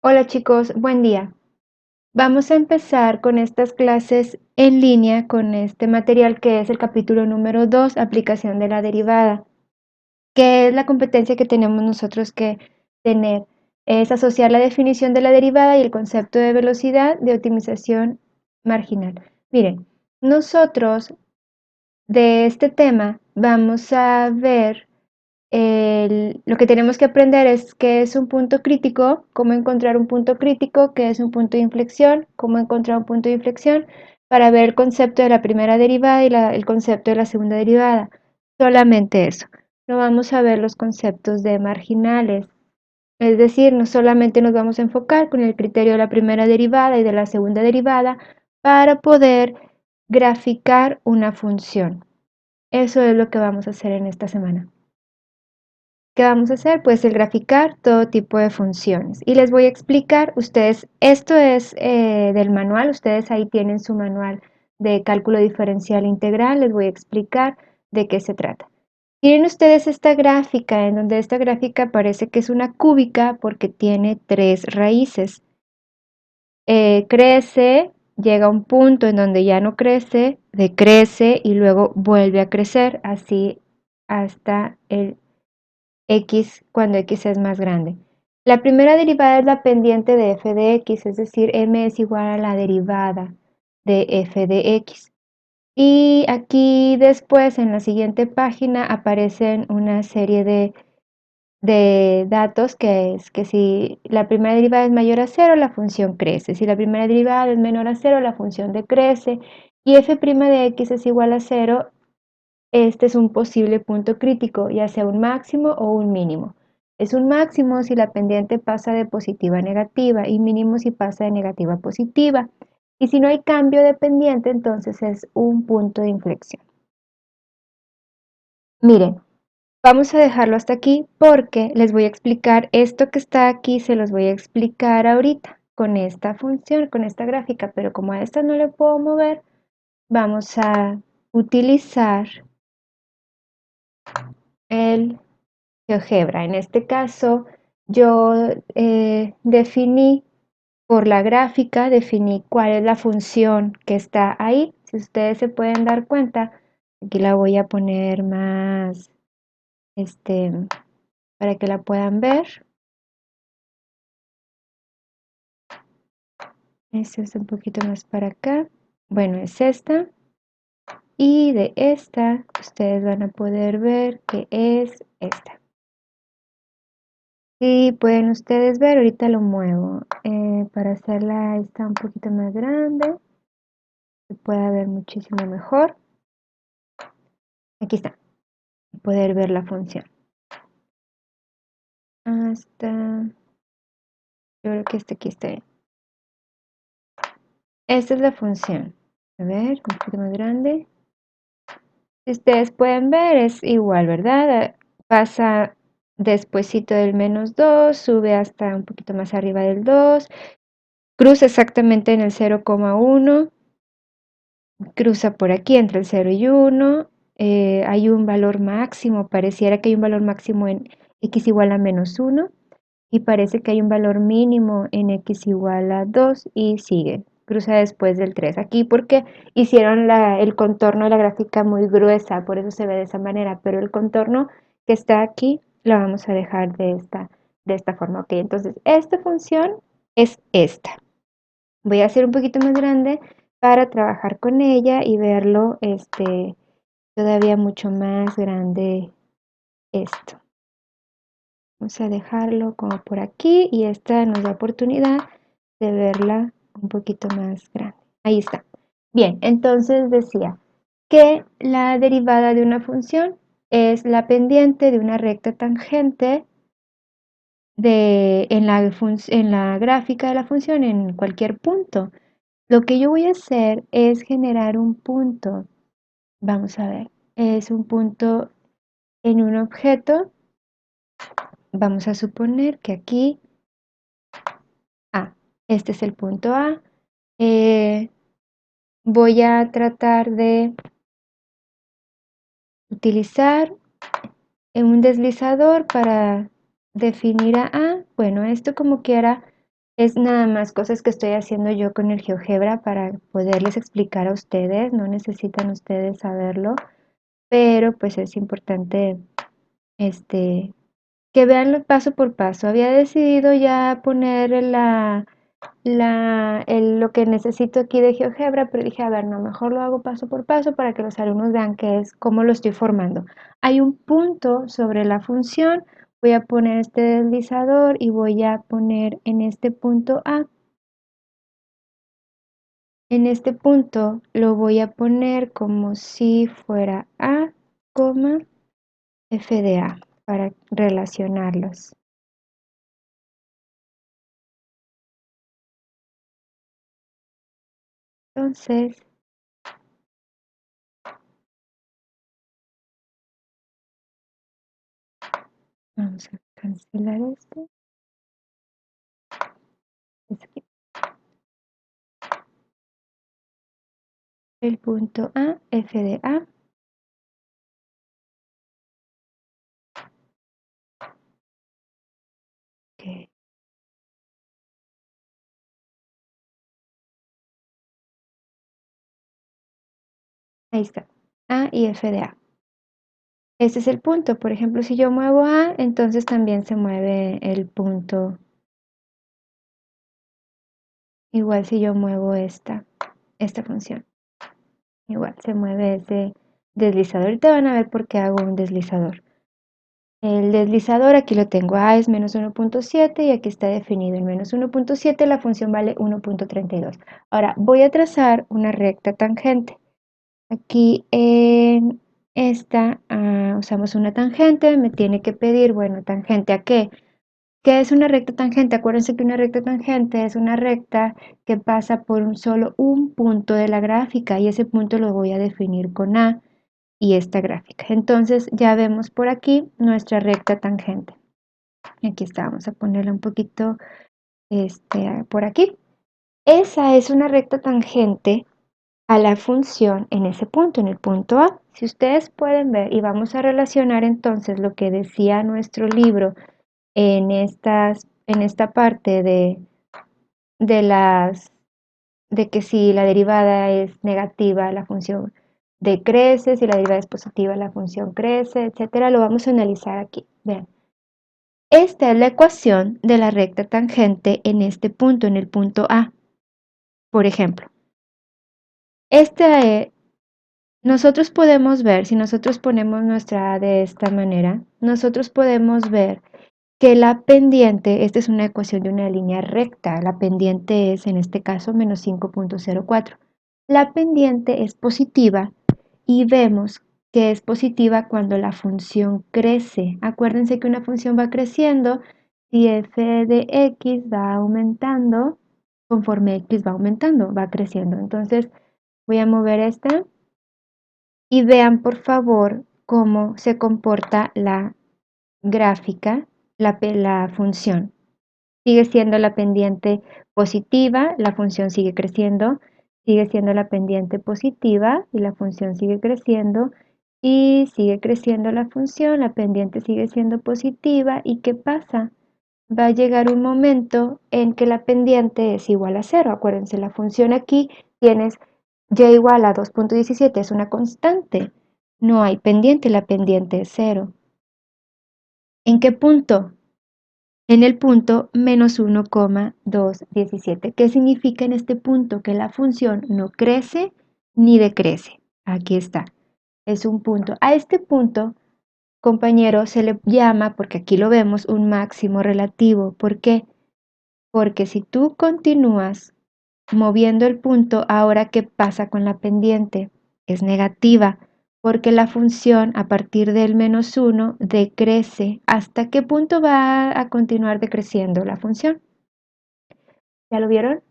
Hola chicos, buen día. Vamos a empezar con estas clases en línea con este material que es el capítulo número 2, aplicación de la derivada, que es la competencia que tenemos nosotros que tener. Es asociar la definición de la derivada y el concepto de velocidad de optimización marginal. Miren, nosotros de este tema vamos a ver lo que tenemos que aprender es qué es un punto crítico, cómo encontrar un punto crítico, qué es un punto de inflexión, cómo encontrar un punto de inflexión para ver el concepto de la primera derivada y el concepto de la segunda derivada. Solamente eso. No vamos a ver los conceptos de marginales. Es decir, no solamente nos vamos a enfocar con el criterio de la primera derivada y de la segunda derivada para poder graficar una función. Eso es lo que vamos a hacer en esta semana. ¿Qué vamos a hacer? Pues el graficar todo tipo de funciones. Y les voy a explicar, ustedes, esto es del manual, ustedes ahí tienen su manual de cálculo diferencial integral, les voy a explicar de qué se trata. Tienen ustedes esta gráfica, en donde esta gráfica parece que es una cúbica porque tiene tres raíces. Crece, llega a un punto en donde ya no crece, decrece y luego vuelve a crecer, así hasta el x cuando x es más grande. La primera derivada es la pendiente de f de x, es decir, m es igual a la derivada de f de x. Y aquí después, en la siguiente página, aparecen una serie de datos que es que si la primera derivada es mayor a cero, la función crece. Si la primera derivada es menor a cero, la función decrece. Y f' de x es igual a cero, este es un posible punto crítico, ya sea un máximo o un mínimo. Es un máximo si la pendiente pasa de positiva a negativa y mínimo si pasa de negativa a positiva. Y si no hay cambio de pendiente, entonces es un punto de inflexión. Miren, vamos a dejarlo hasta aquí porque les voy a explicar esto que está aquí, se los voy a explicar ahorita con esta función, con esta gráfica, pero como a esta no le puedo mover, vamos a utilizar el GeoGebra. En este caso, yo definí por la gráfica, definí cuál es la función que está ahí. Si ustedes se pueden dar cuenta, aquí la voy a poner más, para que la puedan ver. Esta es un poquito más para acá. Bueno, es esta. Y de esta, ustedes van a poder ver que es esta. Y pueden ustedes ver, ahorita lo muevo para hacerla esta un poquito más grande, se pueda ver muchísimo mejor. Aquí está, poder ver la función. Hasta, yo creo que este aquí está bien. Esta es la función. A ver, un poquito más grande. Si ustedes pueden ver, es igual, ¿verdad? Pasa despuesito del -2, sube hasta un poquito más arriba del 2, cruza exactamente en el 0,1, cruza por aquí entre el 0 y 1, hay un valor máximo, pareciera que hay un valor máximo en x igual a -1 y parece que hay un valor mínimo en x igual a 2 y sigue, cruza después del 3. Aquí porque hicieron el contorno de la gráfica muy gruesa, por eso se ve de esa manera, pero el contorno que está aquí lo vamos a dejar de esta forma. Ok, entonces esta función es esta. Voy a hacer un poquito más grande para trabajar con ella y verlo todavía mucho más grande esto. Vamos a dejarlo como por aquí y esta nos da oportunidad de verla un poquito más grande. Ahí está. Bien, entonces decía que la derivada de una función es la pendiente de una recta tangente en la gráfica de la función en cualquier punto. Lo que yo voy a hacer es generar un punto. Vamos a ver, es un punto en un objeto. Vamos a suponer que aquí A, este es el punto A. Voy a tratar de utilizar un deslizador para definir a A. Bueno, esto como quiera Es nada más cosas que estoy haciendo yo con el GeoGebra para poderles explicar a ustedes, no necesitan ustedes saberlo, pero pues es importante este, que veanlo paso por paso. Había decidido ya poner lo que necesito aquí de GeoGebra, pero dije, a ver, no, mejor lo hago paso por paso para que los alumnos vean qué es, cómo lo estoy formando. Hay un punto sobre la función, voy a poner este deslizador y voy a poner en este punto A. En este punto lo voy a poner como si fuera A, f de A, para relacionarlos. Entonces, vamos a cancelar esto. El punto A, f de A. Okay. Ahí está, A y f de A. Este es el punto. Por ejemplo, si yo muevo A, entonces también se mueve el punto. Igual si yo muevo esta función. Igual se mueve ese deslizador. Ahorita van a ver por qué hago un deslizador. El deslizador aquí lo tengo, A es menos 1.7 y aquí está definido en menos 1.7, la función vale 1.32. Ahora voy a trazar una recta tangente. Aquí en esta usamos una tangente, me tiene que pedir, bueno, ¿tangente a qué? ¿Qué es una recta tangente? Acuérdense que una recta tangente es una recta que pasa por solo un punto de la gráfica y ese punto lo voy a definir con A y esta gráfica. Entonces ya vemos por aquí nuestra recta tangente. Aquí está, vamos a ponerla un poquito por aquí. Esa es una recta tangente a la función en ese punto, en el punto A. Si ustedes pueden ver, y vamos a relacionar entonces lo que decía nuestro libro en esta parte de que si la derivada es negativa, la función decrece, si la derivada es positiva, la función crece, etcétera. Lo vamos a analizar aquí. Vean. Esta es la ecuación de la recta tangente en este punto, en el punto A. Por ejemplo, nosotros podemos ver, si nosotros ponemos nuestra A de esta manera, nosotros podemos ver que la pendiente, esta es una ecuación de una línea recta, la pendiente es en este caso menos 5.04. La pendiente es positiva y vemos que es positiva cuando la función crece. Acuérdense que una función va creciendo si f de x va aumentando, conforme x va aumentando, va creciendo. Entonces voy a mover esta y vean por favor cómo se comporta la gráfica, la función. Sigue siendo la pendiente positiva, la función sigue creciendo, sigue siendo la pendiente positiva y la función sigue creciendo y sigue creciendo la función, la pendiente sigue siendo positiva y ¿qué pasa? Va a llegar un momento en que la pendiente es igual a cero. Acuérdense, la función aquí tienes y igual a 2.17, es una constante. No hay pendiente, la pendiente es cero. ¿En qué punto? En el punto menos 1,217. ¿Qué significa en este punto? Que la función no crece ni decrece. Aquí está. Es un punto. A este punto, compañero, se le llama, porque aquí lo vemos, un máximo relativo. ¿Por qué? Porque si tú continúas moviendo el punto, ahora ¿qué pasa con la pendiente? Es negativa, porque la función a partir del menos 1 decrece. ¿Hasta qué punto va a continuar decreciendo la función? ¿Ya lo vieron?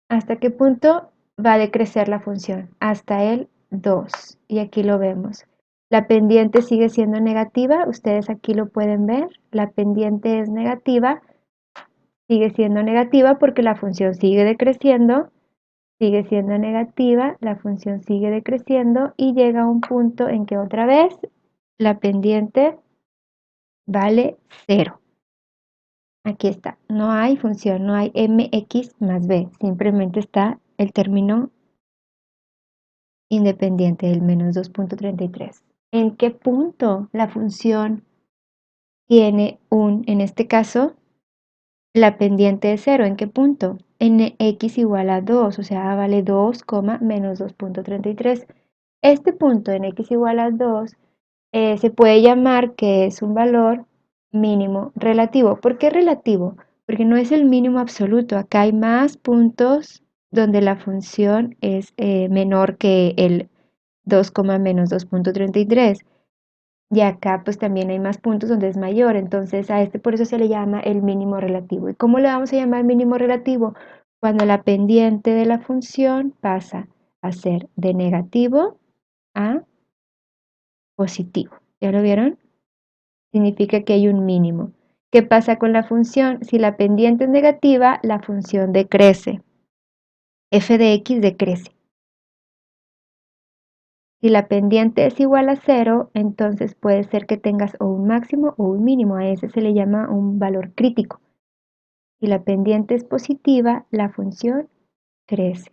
¿Hasta qué punto va a decrecer la función? Hasta el 2. Y aquí lo vemos. La pendiente sigue siendo negativa. Ustedes aquí lo pueden ver. La pendiente es negativa. Sigue siendo negativa porque la función sigue decreciendo. Sigue siendo negativa. La función sigue decreciendo. Y llega a un punto en que otra vez la pendiente vale 0. Aquí está, no hay función, no hay mx más b, simplemente está el término independiente del menos 2.33. ¿En qué punto la función tiene en este caso, la pendiente de 0? ¿En qué punto? En x igual a 2, o sea, vale 2, menos 2.33. Este punto en x igual a 2 se puede llamar que es un valor mínimo relativo. ¿Por qué relativo? Porque no es el mínimo absoluto. Acá hay más puntos donde la función es menor que el 2, menos 2.33. Y acá pues también hay más puntos donde es mayor. Entonces a este por eso se le llama el mínimo relativo. ¿Y cómo le vamos a llamar mínimo relativo? Cuando la pendiente de la función pasa a ser de negativo a positivo. ¿Ya lo vieron? Significa que hay un mínimo. ¿Qué pasa con la función? Si la pendiente es negativa, la función decrece. F de x decrece. Si la pendiente es igual a 0, entonces puede ser que tengas o un máximo o un mínimo. A ese se le llama un valor crítico. Si la pendiente es positiva, la función crece.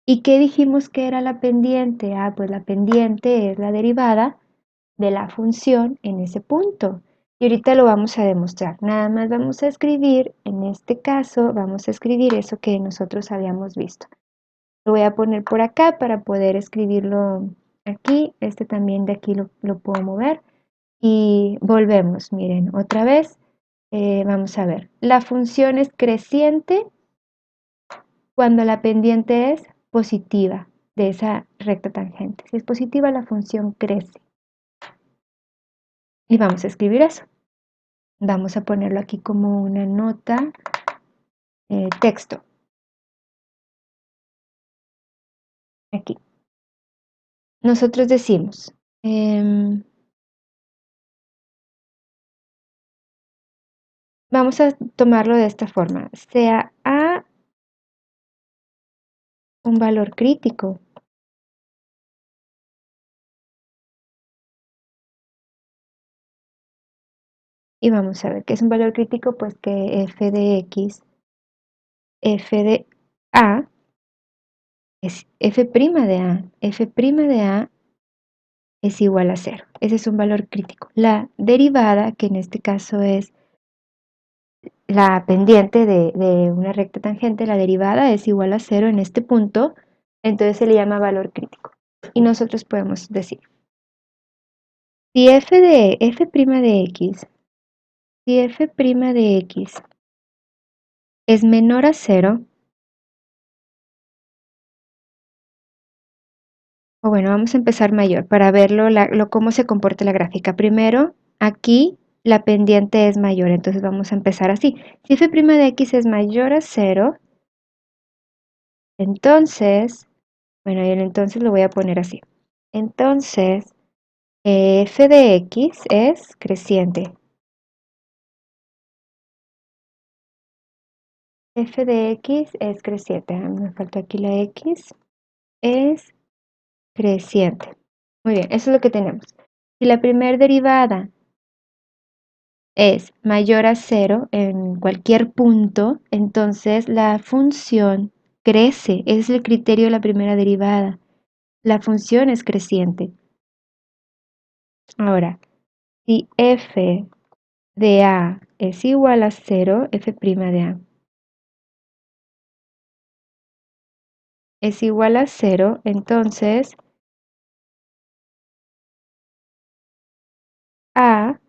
¿Y qué dijimos que era la pendiente? Pues la pendiente es la derivada de la función en ese punto. Y ahorita lo vamos a demostrar. Nada más vamos a escribir, en este caso, vamos a escribir eso que nosotros habíamos visto. Lo voy a poner por acá para poder escribirlo aquí. Este también de aquí lo puedo mover. Y volvemos, miren, otra vez. Vamos a ver. La función es creciente cuando la pendiente es positiva de esa recta tangente. Si es positiva, la función crece. Y vamos a escribir eso. Vamos a ponerlo aquí como una nota, texto. Aquí. Nosotros decimos, vamos a tomarlo de esta forma. Sea A un valor crítico. Y vamos a ver qué es un valor crítico, pues que f de x, f de a, es f' de a, f' de a es igual a 0. Ese es un valor crítico. La derivada, que en este caso es la pendiente de una recta tangente, la derivada es igual a 0 en este punto, entonces se le llama valor crítico. Y nosotros podemos decir, si f de f' de x, si f' de x es menor a 0, o bueno, vamos a empezar mayor para verlo cómo se comporta la gráfica. Primero, aquí la pendiente es mayor, entonces vamos a empezar así. Si f' de x es mayor a 0, entonces, bueno, y el entonces lo voy a poner así. Entonces, f de x es creciente. F de x es creciente. Me faltó aquí la x. Es creciente. Muy bien, eso es lo que tenemos. Si la primera derivada es mayor a 0 en cualquier punto, entonces la función crece. Ese es el criterio de la primera derivada. La función es creciente. Ahora, si f de a es igual a 0, f' de a es igual a 0, entonces a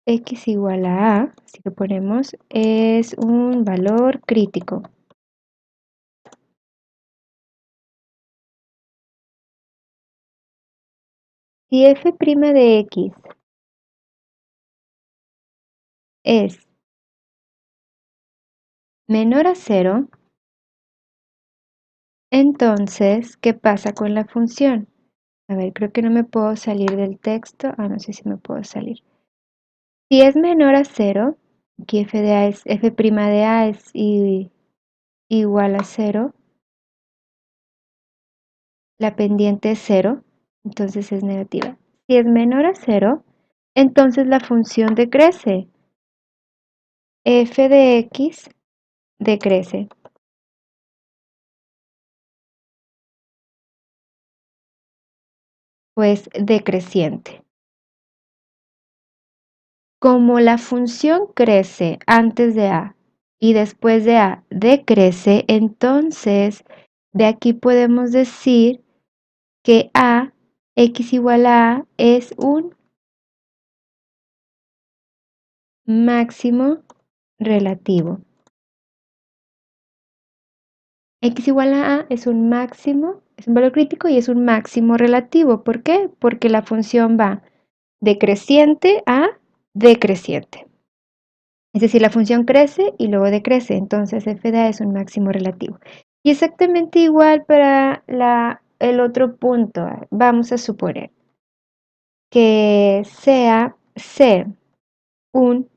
x igual a, si lo ponemos, es un valor crítico. Si f' de x es menor a 0, entonces, ¿qué pasa con la función? A ver, creo que no me puedo salir del texto. No sé si me puedo salir. Si es menor a 0, aquí f de a es, f' de a es igual a 0, la pendiente es 0, entonces es negativa. Si es menor a 0, entonces la función decrece. F de X decrece. Pues decreciente. Como la función crece antes de A y después de A decrece, entonces de aquí podemos decir que A, X igual a A, es un máximo relativo. X igual a A es un máximo, es un valor crítico y es un máximo relativo. ¿Por qué? Porque la función va de creciente a decreciente. Es decir, la función crece y luego decrece, entonces f de a es un máximo relativo. Y exactamente igual para el otro punto. Vamos a suponer que sea C un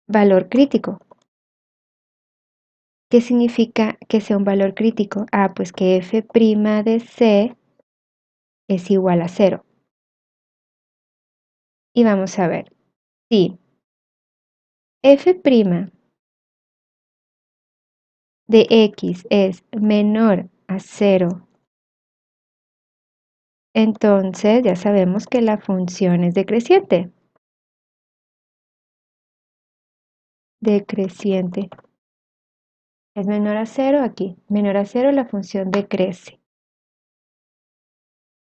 valor crítico. ¿Qué significa que sea un valor crítico? Ah, pues que f' de C es igual a 0. Y vamos a ver, si f' de X es menor a 0, entonces ya sabemos que la función es decreciente. Decreciente. Es menor a 0 aquí. Menor a 0 la función decrece.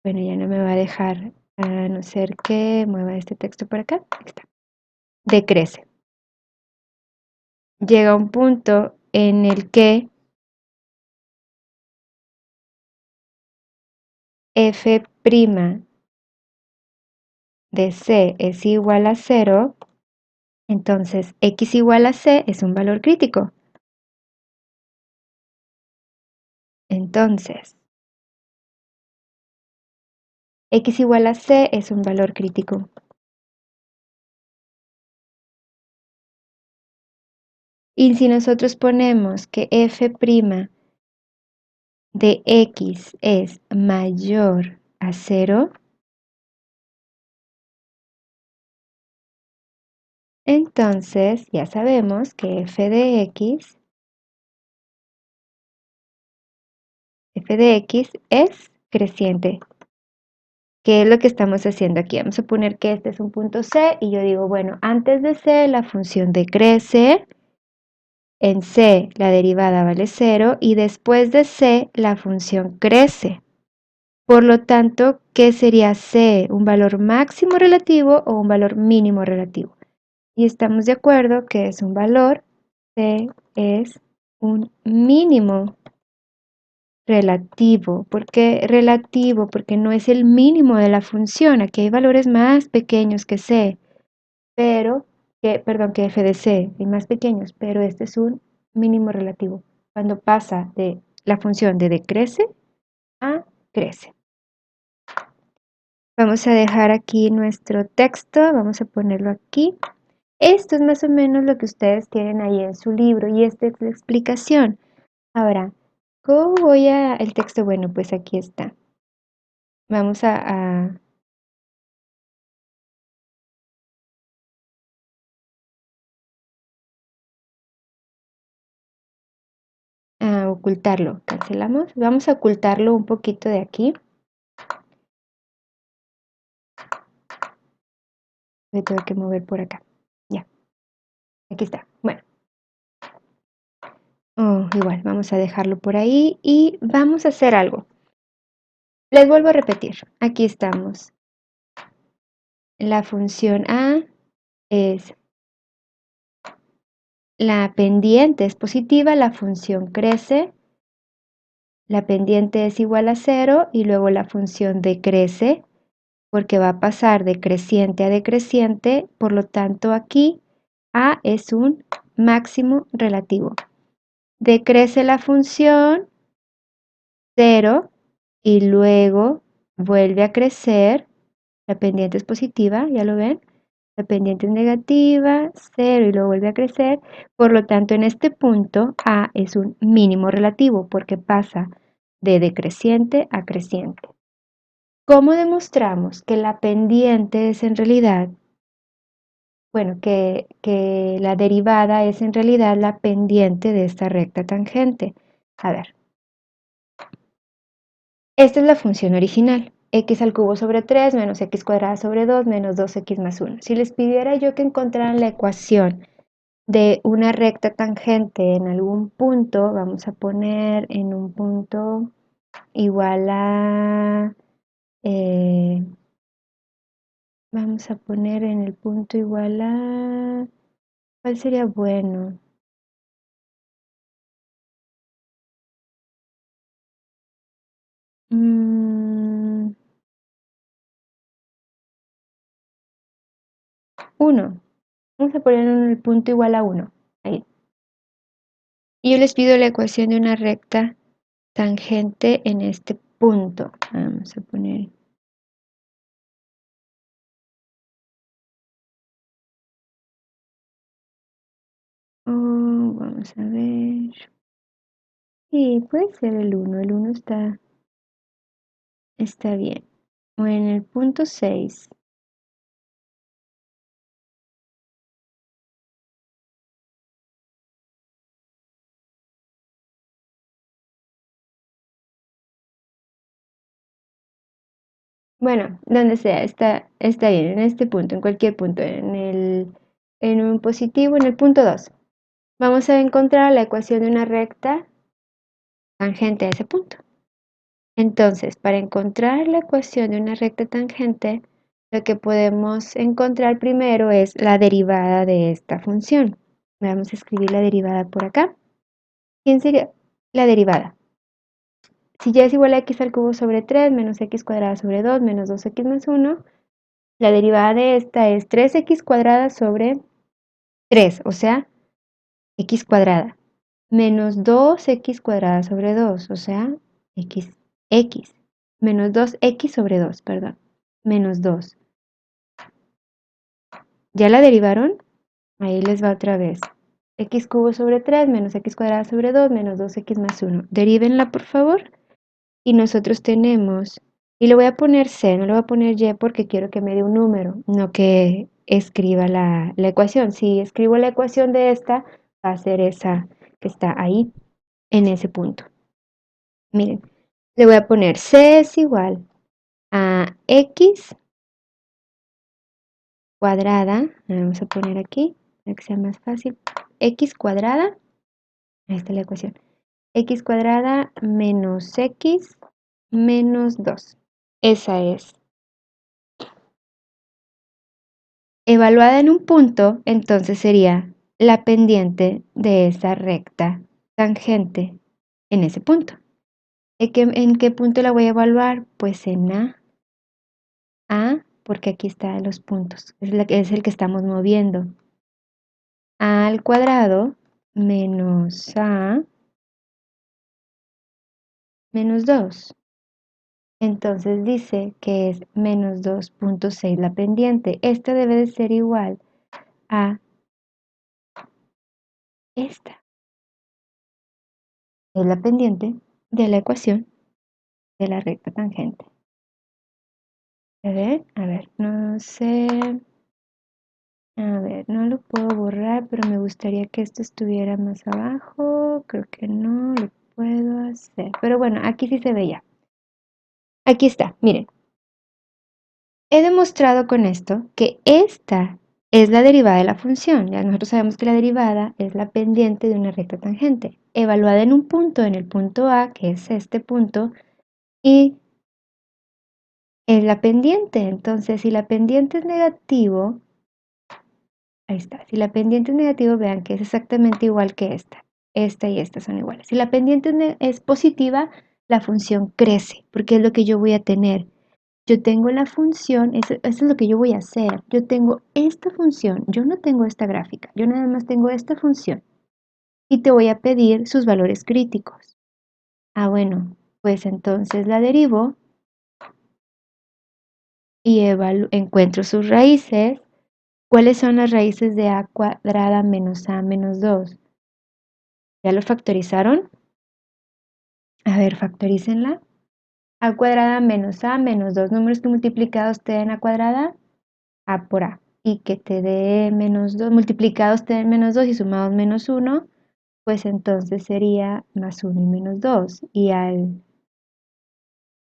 Bueno, ya no me va a dejar, a no ser que mueva este texto por acá. Aquí está. Decrece. Llega un punto en el que f' de C es igual a 0, entonces X igual a C es un valor crítico. Entonces, X igual a C es un valor crítico. Y si nosotros ponemos que f' de X es mayor a 0, entonces ya sabemos que f de X es creciente. ¿Qué es lo que estamos haciendo aquí? Vamos a poner que este es un punto C y yo digo, bueno, antes de C la función decrece, en C la derivada vale 0 y después de C la función crece. Por lo tanto, ¿qué sería C? ¿Un valor máximo relativo o un valor mínimo relativo? Y estamos de acuerdo que es un valor, C es un mínimo relativo. ¿Por qué relativo? Porque no es el mínimo de la función. Aquí hay valores más pequeños que C, perdón, que f de C, hay más pequeños, pero este es un mínimo relativo. Cuando pasa de la función de decrece a crece. Vamos a dejar aquí nuestro texto, vamos a ponerlo aquí. Esto es más o menos lo que ustedes tienen ahí en su libro y esta es la explicación. Ahora, ¿cómo voy a el texto? Bueno, pues aquí está. Vamos a ocultarlo. Cancelamos. Vamos a ocultarlo un poquito de aquí. Me tengo que mover por acá. Ya, aquí está. Bueno, igual, vamos a dejarlo por ahí y vamos a hacer algo. Les vuelvo a repetir. Aquí estamos. La función A es la pendiente es positiva, la función crece, la pendiente es igual a 0 y luego la función decrece porque va a pasar de creciente a decreciente, por lo tanto aquí A es un máximo relativo. Decrece la función 0 y luego vuelve a crecer, la pendiente es positiva, ¿ya lo ven? La pendiente es negativa, 0 y luego vuelve a crecer. Por lo tanto, en este punto A es un mínimo relativo porque pasa de decreciente a creciente. ¿Cómo demostramos que la pendiente es en realidad, bueno, que la derivada es en realidad la pendiente de esta recta tangente? A ver, esta es la función original. X al cubo sobre 3 menos x cuadrada sobre 2 menos 2x más 1. Si les pidiera yo que encontraran la ecuación de una recta tangente en algún punto, vamos a poner en un punto igual a, eh, vamos a poner en el punto igual a, ¿cuál sería bueno? Mm, 1. Vamos a poner en el punto igual a 1. Ahí. Y yo les pido la ecuación de una recta tangente en este punto. Vamos a poner. Vamos a ver. Sí, puede ser el 1. El 1 está bien. O en el punto 6. Bueno, donde sea, está bien, en este punto, en cualquier punto, en un positivo, en el punto 2. Vamos a encontrar la ecuación de una recta tangente a ese punto. Entonces, para encontrar la ecuación de una recta tangente, lo que podemos encontrar primero es la derivada de esta función. Vamos a escribir la derivada por acá. ¿Quién sería la derivada? Si ya es igual a x al cubo sobre 3 menos x cuadrada sobre 2 menos 2x más 1, la derivada de esta es 3x cuadrada sobre 3, o sea, x cuadrada, menos 2x cuadrada sobre 2, o sea, x, menos 2x sobre 2, perdón, menos 2. ¿Ya la derivaron? Ahí les va otra vez. X cubo sobre 3 menos x cuadrada sobre 2 menos 2x más 1. Derívenla, por favor. Y nosotros tenemos, y le voy a poner C, no le voy a poner Y porque quiero que me dé un número, no que escriba la ecuación. Si escribo la ecuación de esta, va a ser esa que está ahí, en ese punto. Miren, le voy a poner C es igual a X cuadrada, vamos a poner aquí, para que sea más fácil, X cuadrada, ahí está la ecuación, X cuadrada menos X menos 2. Esa es. Evaluada en un punto, entonces sería la pendiente de esa recta tangente en ese punto. ¿En qué punto la voy a evaluar? Pues en A, porque aquí están los puntos, es el que estamos moviendo. A al cuadrado menos A menos 2. Entonces dice que es menos 2.6 la pendiente. Esta debe de ser igual a esta. Es la pendiente de la ecuación de la recta tangente. A ver, no sé. A ver, no lo puedo borrar, pero me gustaría que esto estuviera más abajo. Creo que no lo puedo hacer. Pero bueno, aquí sí se veía. Aquí está, miren. He demostrado con esto que esta es la derivada de la función. Ya nosotros sabemos que la derivada es la pendiente de una recta tangente, evaluada en un punto, en el punto A, que es este punto, y es la pendiente. Entonces, si la pendiente es negativo, ahí está. Si la pendiente es negativo, vean que es exactamente igual que esta. Esta y esta son iguales. Si la pendiente es positiva, la función crece, porque es lo que yo voy a tener. Yo tengo la función, eso es lo que yo voy a hacer. Yo tengo esta función, yo no tengo esta gráfica, yo nada más tengo esta función. Y te voy a pedir sus valores críticos. Ah, bueno, pues entonces la derivo y encuentro sus raíces. ¿Cuáles son las raíces de a cuadrada menos a menos 2? ¿Ya lo factorizaron? A ver, factorícenla. A cuadrada menos A menos 2. Números que multiplicados te den A cuadrada, A por A. Y que te dé menos 2, multiplicados te den menos 2 y sumados menos 1, pues entonces sería más 1 y menos 2. Y al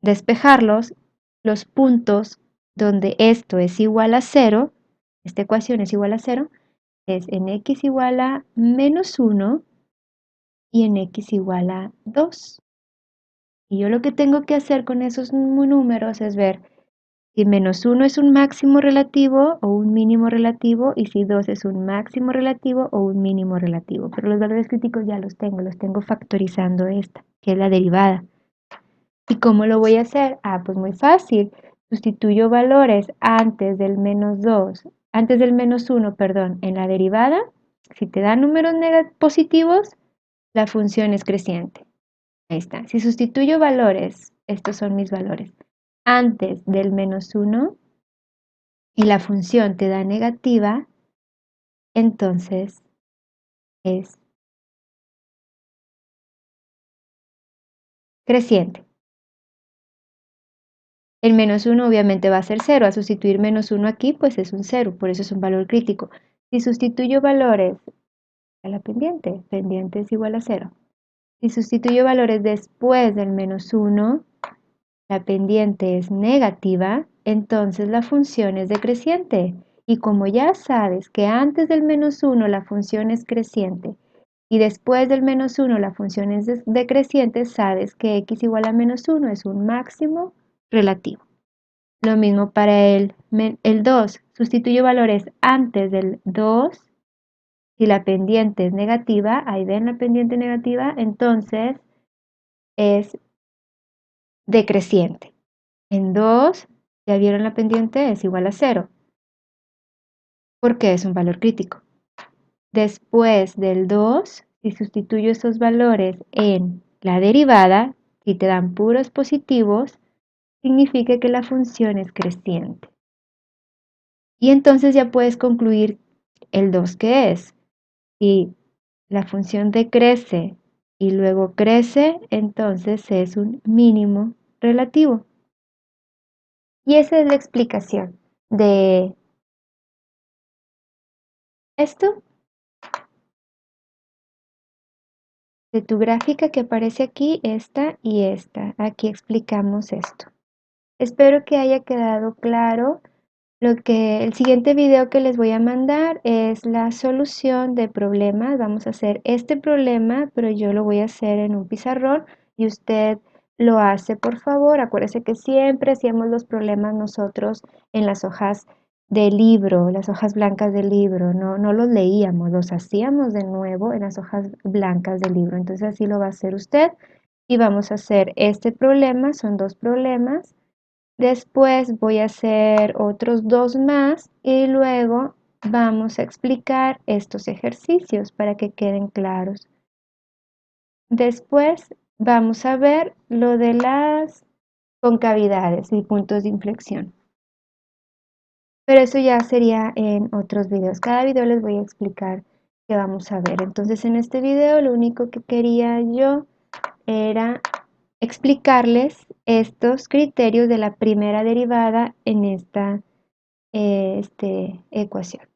despejarlos, los puntos donde esto es igual a 0, esta ecuación es igual a 0, es en x igual a menos 1 y en x igual a 2. Y yo lo que tengo que hacer con esos números es ver si menos 1 es un máximo relativo o un mínimo relativo y si 2 es un máximo relativo o un mínimo relativo. Pero los valores críticos ya los tengo factorizando esta, que es la derivada. ¿Y cómo lo voy a hacer? Ah, pues muy fácil. Sustituyo valores antes del menos 2, antes del menos 1, perdón, en la derivada. Si te dan números positivos, la función es creciente. Ahí está. Si sustituyo valores, estos son mis valores, antes del menos 1 y la función te da negativa, entonces es creciente. El menos 1 obviamente va a ser 0. A sustituir menos 1 aquí, pues es un 0, por eso es un valor crítico. Si sustituyo valores a la pendiente, pendiente es igual a 0. Si sustituyo valores después del menos 1, la pendiente es negativa, entonces la función es decreciente. Y como ya sabes que antes del menos 1 la función es creciente y después del menos 1 la función es decreciente, sabes que x igual a menos 1 es un máximo relativo. Lo mismo para el 2. Sustituyo valores antes del 2. Si la pendiente es negativa, ahí ven la pendiente negativa, entonces es decreciente. En 2, ya vieron la pendiente, es igual a 0, porque es un valor crítico. Después del 2, si sustituyo esos valores en la derivada, si te dan puros positivos, significa que la función es creciente. Y entonces ya puedes concluir el 2 que es. Si la función decrece y luego crece, entonces es un mínimo relativo. Y esa es la explicación de esto, de tu gráfica que aparece aquí, esta y esta. Aquí explicamos esto. Espero que haya quedado claro. El siguiente video que les voy a mandar es la solución de problemas. Vamos a hacer este problema, pero yo lo voy a hacer en un pizarrón y usted lo hace, por favor. Acuérdese que siempre hacíamos los problemas nosotros en las hojas del libro, las hojas blancas del libro. No los leíamos, los hacíamos de nuevo en las hojas blancas del libro. Entonces así lo va a hacer usted y vamos a hacer este problema. Son dos problemas. Después voy a hacer otros dos más y luego vamos a explicar estos ejercicios para que queden claros. Después vamos a ver lo de las concavidades y puntos de inflexión. Pero eso ya sería en otros videos. Cada video les voy a explicar qué vamos a ver. Entonces en este video lo único que quería yo era explicarles estos criterios de la primera derivada en esta ecuación.